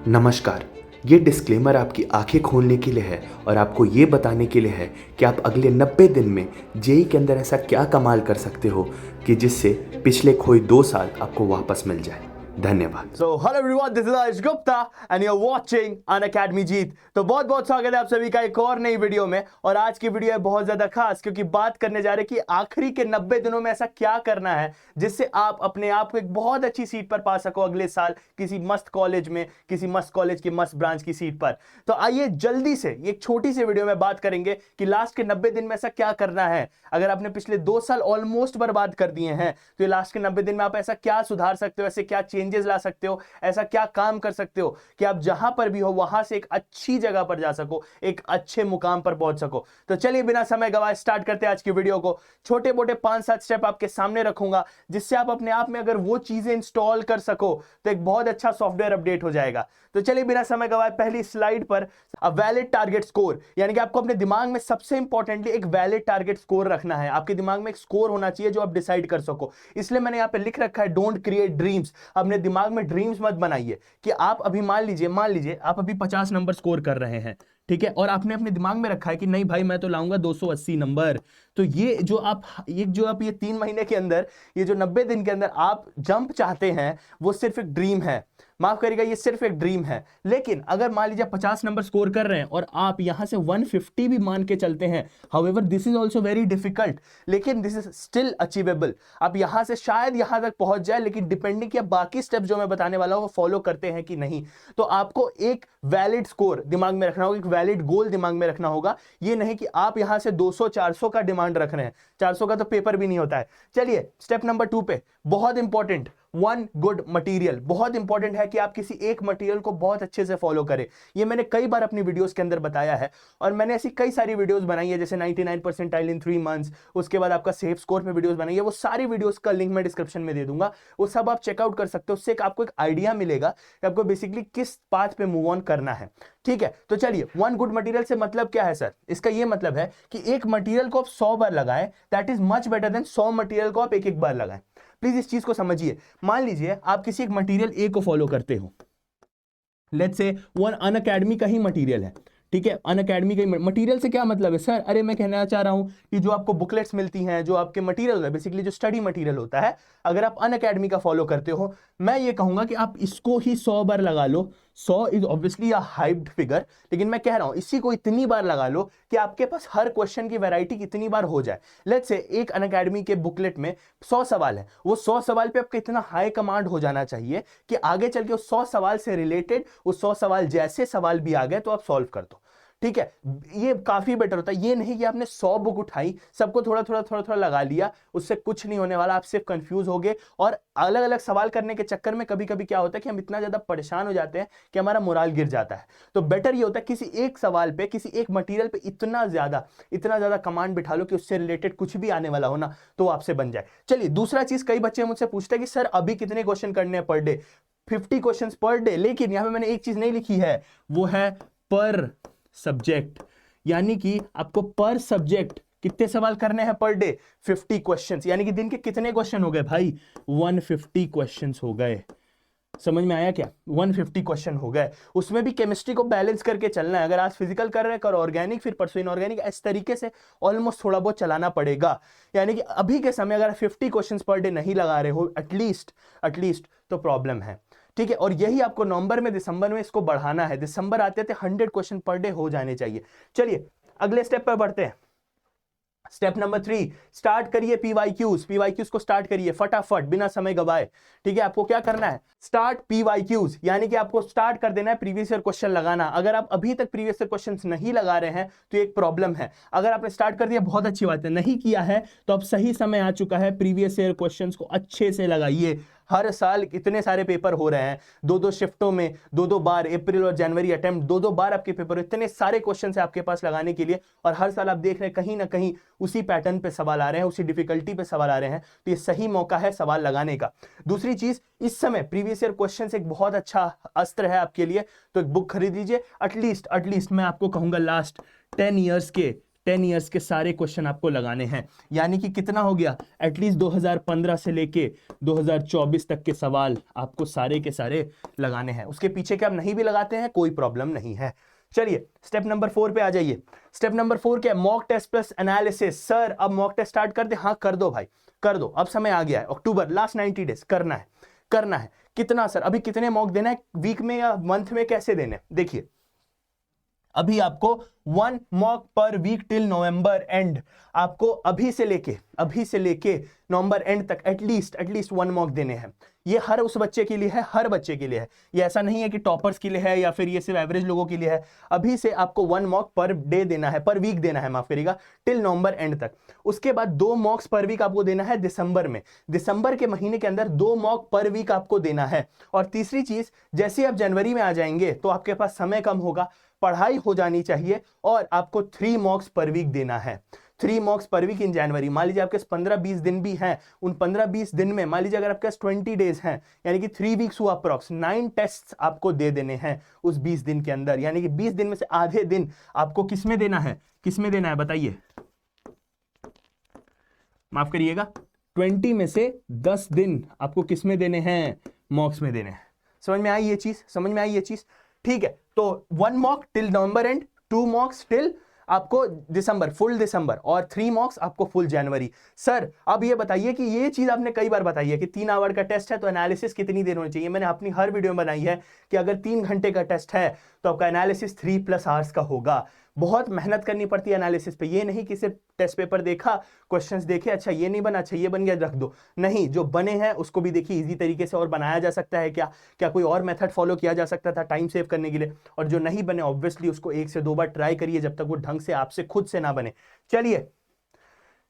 नमस्कार। ये डिस्क्लेमर आपकी आंखें खोलने के लिए है और आपको ये बताने के लिए है कि आप अगले 90 दिन में जेई के अंदर ऐसा क्या कमाल कर सकते हो कि जिससे पिछले खोए 2 साल आपको वापस मिल जाए। धन्यवाद। So hello everyone, this is Ash Gupta and you're watching Unacademy जीत। तो बहुत बहुत स्वागत है आप सभी का एक और नई वीडियो में। और आज की वीडियो है बहुत ज्यादा खास क्योंकि बात करने जा रहे हैं कि आखिरी के 90 दिनों में ऐसा क्या करना है जिससे आप अपने आप को एक बहुत अच्छी सीट पर पा सको अगले साल किसी मस्त कॉलेज में, किसी मस्त कॉलेज की मस्त ब्रांच की सीट पर। तो आइए जल्दी से एक छोटी सी वीडियो में बात करेंगे कि लास्ट के 90 दिन में ऐसा क्या करना है। अगर आपने पिछले 2 साल ऑलमोस्ट बर्बाद कर दिए हैं तो ये लास्ट के 90 दिन में आप ऐसा क्या सुधार सकते हो, ऐसे क्या चेंजेस ला सकते हो, ऐसा क्या काम कर सकते हो कि आप जहां पर भी हो वहां से एक अच्छी जगह पर जा सको, एक अच्छे मुकाम पर पहुंच सको। तो चलिए बिना समय गवाए स्टार्ट करते हैं आज की वीडियो को। छोटे मोटे 5-7 स्टेप आपके सामने रखूंगा जिससे आप अपने आप में अगर वो चीजें इंस्टॉल कर सको तो एक बहुत अच्छा सॉफ्टवेयर अपडेट हो जाएगा। तो चलिए बिना समय गवाए पहली स्लाइड पर वैलिड टारगेट स्कोर, यानी कि आपको अपने दिमाग में सबसे इंपॉर्टेंटली एक वैलिड टारगेट स्कोर रखना है। आपके दिमाग में एक स्कोर होना चाहिए जो आप डिसाइड कर सको। इसलिए मैंने यहां पे लिख रखा है डोंट क्रिएट ड्रीम्स। अपने दिमाग में ड्रीम्स मत बनाइए कि आप अभी मान लीजिए आप अभी 50 नंबर स्कोर कर रहे हैं, ठीक है, और आपने अपने दिमाग में रखा है कि नहीं भाई मैं तो लाऊंगा 280 नंबर। तो ये जो आप ये 3 महीने के अंदर, ये जो 90 दिन के अंदर आप जंप चाहते हैं वो सिर्फ एक ड्रीम है। माफ करिएगा, ये सिर्फ एक ड्रीम है। लेकिन अगर मान लीजिए 50 नंबर स्कोर कर रहे हैं और आप यहां से 150 भी मान के चलते हैं, however this is also very difficult, लेकिन दिस इज स्टिल अचीवेबल। आप यहां से शायद यहां तक पहुंच जाए, लेकिन डिपेंडिंग कि आप बाकी स्टेप जो मैं बताने वाला हूं वो फॉलो करते हैं कि नहीं। तो आपको एक वैलिड स्कोर दिमाग में रखना होगा, एक वैलिड गोल दिमाग में रखना होगा। ये नहीं कि आप यहां से 200-400 का डिमांड रख रहे हैं। 400 का तो पेपर भी नहीं होता है। चलिए स्टेप नंबर 2 पे, बहुत इंपॉर्टेंट, वन गुड मटेरियल। बहुत इंपॉर्टेंट है कि आप किसी एक मटेरियल को बहुत अच्छे से फॉलो करें। ये मैंने कई बार अपनी वीडियोस के अंदर बताया है और मैंने ऐसी कई सारी वीडियोस बनाई है, जैसे 99 परसेंटाइल इन 3 मंथ्स, उसके बाद आपका सेफ स्कोर पे वीडियोस बनाई है। वो सारी वीडियोस का लिंक मैं डिस्क्रिप्शन में दे दूंगा, वो सब आप चेकआउट कर सकते हो। उससे आपको एक आइडिया मिलेगा कि आपको बेसिकली किस पाथ पे मूव ऑन करना है। ठीक है, तो चलिए वन गुड मटेरियल से मतलब क्या है सर? इसका ये मतलब है कि एक मटेरियल को आप 100 बार लगाएं, that is much better than 100 material को आप एक एक बार लगाएं। प्लीज इस चीज को समझिए। मान लीजिए आप किसी एक मटेरियल ए को फॉलो करते हो, लेट्स से वन अनअकैडमी का ही मटेरियल है, ठीक है, अनअकैडमी का ही मटेरियल से क्या मतलब है सर? अरे मैं कहना चाह रहा हूं कि जो आपको बुकलेट्स मिलती हैं, जो आपके मटेरियल है, बेसिकली जो स्टडी मटेरियल होता है, अगर आप अनअकैडमी का फॉलो करते हो, मैं ये कहूंगा कि आप इसको ही 100 बार लगा लो। 100 is obviously a hyped figure, लेकिन मैं कह रहा हूं इसी को इतनी बार लगा लो कि आपके पास हर क्वेश्चन की वैरायटी कितनी बार हो जाए। लेट्स से एक अनअकैडमी के बुकलेट में 100 सवाल है, वो 100 सवाल पे आपका इतना हाई कमांड हो जाना चाहिए कि आगे चल के उस 100 सवाल से रिलेटेड, उस 100 सवाल जैसे सवाल भी आ गए तो आप सॉल्व कर दो। ठीक है, ये काफी बेटर होता है। ये नहीं कि आपने 100 बुक उठाई, सबको थोड़ा थोड़ा लगा लिया, उससे कुछ नहीं होने वाला। आप सिर्फ कंफ्यूज हो गए और अलग अलग सवाल करने के चक्कर में कभी कभी क्या होता है कि हम इतना ज्यादा परेशान हो जाते हैं कि हमारा मोराल गिर जाता है। तो बेटर ये होता है किसी एक सवाल पे, किसी एक मटेरियल पे इतना ज्यादा कमांड बिठा लो कि उससे रिलेटेड कुछ भी आने वाला हो ना तो आपसे बन जाए। चलिए दूसरा चीज, कई बच्चे मुझसे पूछते हैं कि सर अभी कितने क्वेश्चन करने हैं per day? 50 question per day. लेकिन यहां पे मैंने एक चीज नहीं लिखी है, वो है पर सब्जेक्ट, यानी कि आपको पर सब्जेक्ट कितने सवाल करने हैं पर डे? 50 क्वेश्चंस, यानी कि दिन के कितने क्वेश्चन हो गए भाई? 150 क्वेश्चंस हो गए। समझ में आया क्या? 150 क्वेश्चन हो गए। उसमें भी केमिस्ट्री को बैलेंस करके चलना है। अगर आज फिजिकल कर रहे हैं, करो ऑर्गेनिक, फिर परसों इनऑर्गेनिक, इस तरीके से ऑलमोस्ट थोड़ा बहुत चलाना पड़ेगा। यानी कि अभी के समय अगर 50 क्वेश्चंस पर डे नहीं लगा रहे हो एटलीस्ट तो प्रॉब्लम है। ठीक है, और यही आपको नवंबर में, दिसंबर में इसको बढ़ाना है। दिसंबर आते थे 100 क्वेश्चन पर डे हो जाने चाहिए। चलिए अगले स्टेप पर बढ़ते हैं। स्टेप नंबर 3, स्टार्ट करिए पीवाईक्यूज को स्टार्ट करिए फटाफट बिना समय गवाए। ठीक है, आपको क्या करना है? स्टार्ट पीवाईक्यूज, यानी कि आपको स्टार्ट कर देना है प्रीवियस ईयर क्वेश्चन लगाना। अगर आप अभी तक प्रीवियस ईयर क्वेश्चंस नहीं लगा रहे हैं तो एक प्रॉब्लम है। अगर आपने स्टार्ट कर दिया बहुत अच्छी बात है, नहीं किया है तो अब सही समय आ चुका है। प्रीवियस ईयर क्वेश्चंस को अच्छे से लगाइए। हर साल इतने सारे पेपर हो रहे हैं, 2-2 शिफ्टों में, 2-2 बार अप्रैल और जनवरी अटेम्प्ट, 2-2 बार आपके पेपर, इतने सारे क्वेश्चन है आपके पास लगाने के लिए। और हर साल आप देख रहे हैं कहीं ना कहीं उसी पैटर्न पे सवाल आ रहे हैं, उसी डिफिकल्टी पे सवाल आ रहे हैं। तो ये सही मौका है सवाल लगाने का। दूसरी चीज, इस समय प्रीवियस ईयर क्वेश्चन एक बहुत अच्छा अस्त्र है आपके लिए, तो एक बुक खरीद लीजिए। एटलीस्ट मैं आपको कहूंगा लास्ट 10 10 ईयर्स के सारे क्वेश्चन आपको लगाने हैं। यानी कि कितना हो गया, एटलीस्ट 2015 से लेके 2024 तक के सवाल आपको सारे के सारे लगाने हैं। उसके पीछे के आप नहीं भी लगाते हैं कोई प्रॉब्लम नहीं है। चलिए स्टेप नंबर 4 पे आ जाइए। स्टेप नंबर 4 क्या है, mock test plus analysis. Sir अब मॉक टेस्ट स्टार्ट कर दे? हाँ कर दो भाई, कर दो, अब समय आ गया है। अक्टूबर, लास्ट 90 डेज करना है, करना है। कितना सर, अभी कितने मॉक देना है, वीक में या मंथ में, कैसे देने? देखिए अभी आपको 1 मॉक पर वीक टिल नवंबर एंड, आपको अभी से लेके नवंबर एंड तक एटलीस्ट 1 मॉक देने हैं। ये हर उस बच्चे के लिए है, हर बच्चे के लिए है। ये ऐसा नहीं है कि टॉपर्स के लिए है या फिर ये सिर्फ एवरेज लोगों के लिए है। अभी से आपको 1 मॉक पर डे देना है, पर वीक देना है, माफ करिएगा, टिल नवंबर एंड तक। उसके बाद 2 मॉक्स पर वीक आपको देना है दिसंबर में, दिसंबर के महीने के अंदर 2 मॉक पर वीक आपको देना है। और तीसरी चीज, जैसे आप जनवरी में आ जाएंगे तो आपके पास समय कम होगा, पढ़ाई हो जानी चाहिए, और आपको 3 मॉक्स पर वीक देना है। 3 मॉक्स पर वीक इन जनवरी। मान लीजिए आपके पास 15-20 दिन भी हैं, उन 15-20 दिन में मान लीजिए अगर आपके पास 20 डेज हैं, यानी कि 3 वीक्स हुआ अप्रॉक्स, 9 टेस्ट आपको दे देने हैं उस 20 दिन के अंदर। यानी कि 20 दिन में से आधे दिन आपको किसमें देना है, किसमें देना है बताइए, माफ करिएगा, 20 में से 10 दिन आपको किसमें देने हैं, मॉक्स में देने हैं। समझ में आई ये चीज, समझ में आई ये चीज? ठीक है, तो 1 mock till November and, 2 मॉक्स till आपको दिसंबर, फुल दिसंबर, और 3 मॉक्स आपको फुल जनवरी। सर अब ये बताइए कि ये चीज आपने कई बार बताई है कि 3 आवर का टेस्ट है तो एनालिसिस कितनी देर होनी चाहिए। मैंने अपनी हर वीडियो में बनाई है कि अगर 3 घंटे का टेस्ट है तो आपका एनालिसिस 3+ आवर्स का होगा। बहुत मेहनत करनी पड़ती है एनालिसिस पे। ये नहीं कि सिर्फ टेस्ट पेपर देखा, क्वेश्चंस देखे, अच्छा ये नहीं बना, अच्छा ये बन गया, रख दो। नहीं, जो बने हैं उसको भी देखिए इजी तरीके से और बनाया जा सकता है क्या, क्या कोई और मेथड फॉलो किया जा सकता था टाइम सेव करने के लिए। और जो नहीं बने ऑब्वियसली उसको 1 से 2 बार ट्राई करिए जब तक वो ढंग से आपसे खुद से ना बने। चलिए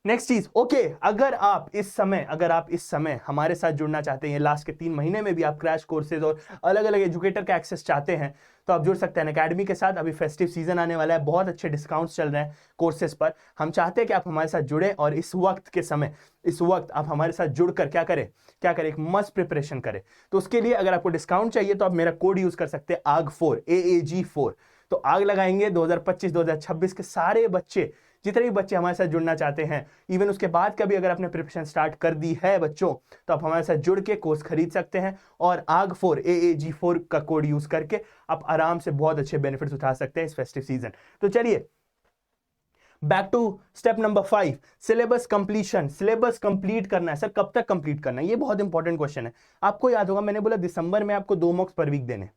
नेक्स्ट चीज, ओके, अगर आप इस समय हमारे साथ जुड़ना चाहते हैं, लास्ट के 3 महीने में भी आप क्रैश कोर्सेज और अलग अलग एजुकेटर का एक्सेस चाहते हैं तो आप जुड़ सकते हैं अकेडमी के साथ। अभी फेस्टिव सीजन आने वाला है, बहुत अच्छे डिस्काउंट्स चल रहे हैं कोर्सेज पर। हम चाहते हैं कि आप हमारे साथ जुड़ें और इस वक्त आप हमारे साथ जुड़कर क्या करें, एक मस्त प्रिपरेशन करें। तो उसके लिए अगर आपको डिस्काउंट चाहिए तो आप मेरा कोड यूज कर सकते हैं AAG4, AAG4। तो आग लगाएंगे 2025-2026 के सारे बच्चे, जितने भी बच्चे हमारे साथ जुड़ना चाहते हैं। इवन उसके बाद का भी अगर आपने प्रिपरेशन स्टार्ट कर दी है बच्चों, तो आप हमारे साथ जुड़ के कोर्स खरीद सकते हैं और AAG4, AAG4 का कोड यूज करके आप आराम से बहुत अच्छे बेनिफिट्स उठा सकते हैं इस फेस्टिव सीजन। तो चलिए back to step number 5, syllabus completion. Syllabus complete करना है सर, कब तक कंप्लीट करना है, ये बहुत इंपॉर्टेंट क्वेश्चन है। आपको याद होगा मैंने बोला दिसंबर में आपको 2 मॉक्स पर वीक देने,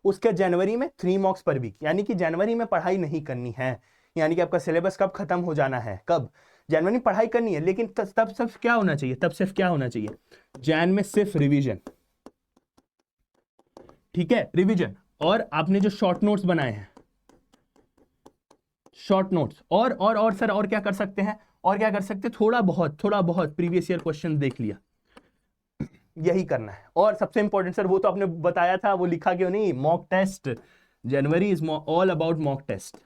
उसके जनवरी में 3 मॉक्स पर वीक, यानी कि जनवरी में पढ़ाई नहीं करनी है। यानी कि आपका सिलेबस कब खत्म हो जाना है, कब, जनवरी में पढ़ाई करनी है। लेकिन तब सिर्फ क्या होना चाहिए, जैन में सिर्फ रिवीजन, ठीक है, रिवीजन। और आपने जो शॉर्ट नोट्स बनाए हैं, शॉर्ट नोट्स, और सर और क्या कर सकते हैं, थोड़ा बहुत प्रीवियस ईयर क्वेश्चन देख लिया, यही करना है। और सबसे इंपॉर्टेंट सर वो तो आपने बताया था, वो लिखा क्यों नहीं, mock test. January is all about mock test,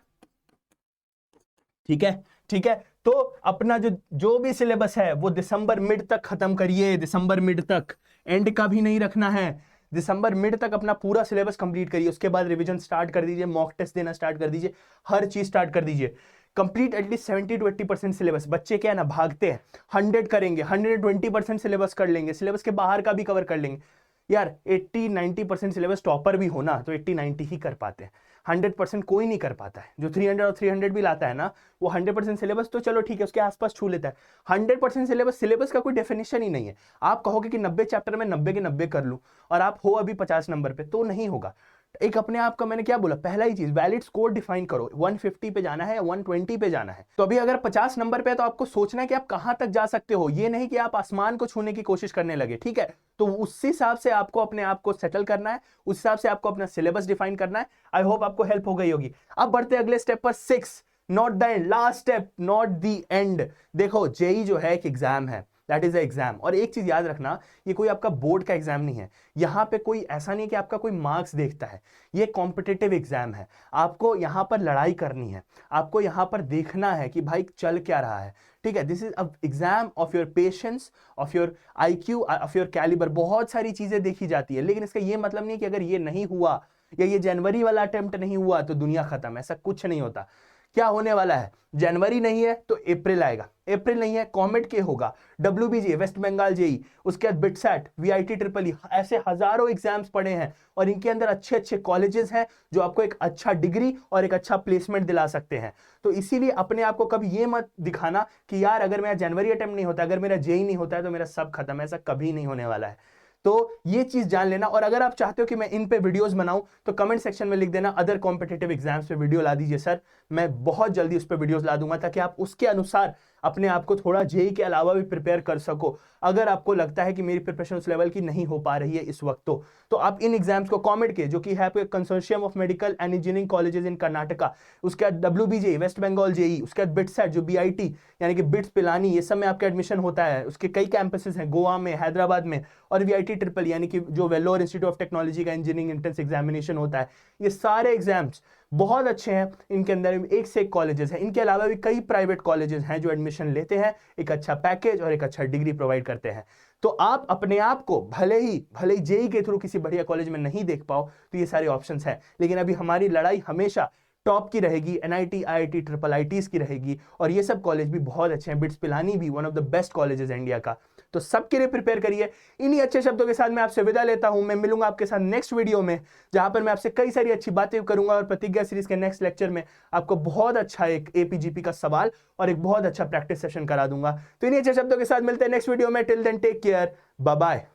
ठीक है। तो अपना जो भी सिलेबस है वो दिसंबर मिड तक खत्म करिए, दिसंबर मिड तक, एंड का भी नहीं रखना है। दिसंबर मिड तक अपना पूरा सिलेबस कंप्लीट करिए, उसके बाद रिवीजन स्टार्ट कर दीजिए, मॉक टेस्ट देना स्टार्ट कर दीजिए, हर चीज स्टार्ट कर दीजिए। Complete at least 70 to 80% syllabus. बच्चे क्या है ना, भागते हैं, 100 करेंगे, 120% सिलेबस कर लेंगे, सिलेबस के बाहर का भी कवर कर लेंगे। यार 80-90% सिलेबस टॉपर भी हो ना तो 80-90 ही कर पाते हैं, 100% कोई नहीं कर पाता है। जो 300 और 300 भी लाता है ना, वो 100% सिलेबस तो चलो ठीक है उसके आसपास छू लेता है। 100% सिलेबस का कोई डेफिनेशन ही नहीं है। आप कहोगे कि 90 चैप्टर में 90 के 90 कर लूं और आप हो अभी 50 नंबर पे, तो नहीं होगा। एक अपने आप का, मैंने क्या बोला, पहला ही चीज वैलिड स्कोर डिफाइन करो, 150 पे जाना है या 120 पे जाना है। तो अभी अगर 50 नंबर पे है तो आपको सोचना है कि आप कहां तक जा सकते हो, ये नहीं कि आप आसमान को छूने की कोशिश करने लगे, ठीक है। तो उस हिसाब से आपको अपने आप को सेटल करना है, उस हिसाब से आपको अपना सिलेबस डिफाइन करना है। आई होप आपको हेल्प हो गई होगी। अब बढ़ते अगले स्टेप पर, 6, not the end, last step, not the end. देखो जेई जो है एक एग्जाम है, दैट इज अ एग्जाम। और एक चीज याद रखना, ये कोई आपका बोर्ड का एग्जाम नहीं है, यहाँ पे कोई ऐसा नहीं कि आपका कोई मार्क्स देखता है, ये कॉम्पिटिटिव एग्जाम है। आपको यहाँ पर लड़ाई करनी है, आपको यहाँ पर देखना है कि भाई चल क्या रहा है, ठीक है। This is a exam of your patience, of your IQ, of your calibre. बहुत सारी चीजें देखी जाती है, लेकिन इसका ये मतलब नहीं कि अगर ये नहीं हुआ या ये जनवरी वाला अटेम्प्ट नहीं हुआ तो दुनिया खत्म, ऐसा कुछ नहीं होता। क्या होने वाला है, जनवरी नहीं है तो अप्रैल आएगा, अप्रैल नहीं है कॉमेट के होगा, WBJ वेस्ट बंगाल जेई, उसके बाद बिटसैट, VIT ट्रिपल ई, ऐसे हजारों एग्जाम्स पड़े हैं और इनके अंदर अच्छे अच्छे कॉलेजेस हैं जो आपको एक अच्छा डिग्री और एक अच्छा प्लेसमेंट दिला सकते हैं। तो इसीलिए अपने आप को कभी ये मत दिखाना कि यार अगर मेरा जनवरी अटेम्प्ट नहीं होता, अगर मेरा जेई नहीं होता है तो मेरा सब खत्म है, ऐसा कभी नहीं होने वाला है। तो ये चीज जान लेना। और अगर आप चाहते हो कि मैं इन पे वीडियोस बनाऊं तो कमेंट सेक्शन में लिख देना अदर कॉम्पिटिटिव एग्जाम्स पे वीडियो ला दीजिए सर, मैं बहुत जल्दी उस पर वीडियोस ला दूंगा ताकि आप उसके अनुसार अपने आप को थोड़ा जेई के अलावा भी प्रिपेयर कर सको। अगर आपको लगता है कि मेरी प्रिपरेशन उस लेवल की नहीं हो पा रही है इस वक्त तो आप इन एग्जाम्स को कॉमेट के, जो कि है consortium of medical and engineering colleges in Karnataka, उसके बाद WBJ वेस्ट बंगाल जेई, उसके बाद बिटसैट जो BIT यानी कि बिट्स पिलानी, ये सब में आपका एडमिशन होता है, उसके कई कैंपसेस हैं गोवा में, हैदराबाद में, और VIT ट्रिपल यानी कि जो वेल्लोर इंस्टीट्यूट ऑफ टेक्नोलॉजी का इंजीनियरिंग एंट्रेंस एग्जामिनेशन होता है। ये सारे एग्जाम्स बहुत अच्छे हैं, इनके अंदर एक से एक कॉलेजेस हैं, इनके अलावा भी कई प्राइवेट कॉलेजेस हैं जो एडमिशन लेते हैं, एक अच्छा पैकेज और एक अच्छा डिग्री प्रोवाइड करते हैं। तो आप अपने आप को भले ही जेई के थ्रू किसी बढ़िया कॉलेज में नहीं देख पाओ तो ये सारे ऑप्शंस हैं, लेकिन अभी हमारी लड़ाई हमेशा टॉप की रहेगी, NIT IIT ट्रिपल IITs की रहेगी, और ये सब कॉलेज भी बहुत अच्छे हैं, बिट्स पिलानी भी one of the best colleges है इंडिया का। तो सबके लिए प्रिपेयर करिए। इन्हीं अच्छे शब्दों के साथ मैं आपसे विदा लेता हूं, मैं मिलूंगा आपके साथ नेक्स्ट वीडियो में जहां पर मैं आपसे कई सारी अच्छी बातें करूंगा, और प्रतिज्ञा सीरीज के नेक्स्ट लेक्चर में आपको बहुत अच्छा एक APGP का सवाल और एक बहुत अच्छा प्रैक्टिस सेशन करा दूंगा। तो इन्हीं अच्छे शब्दों के साथ मिलते हैं नेक्स्ट वीडियो में। Till then take care, bye bye.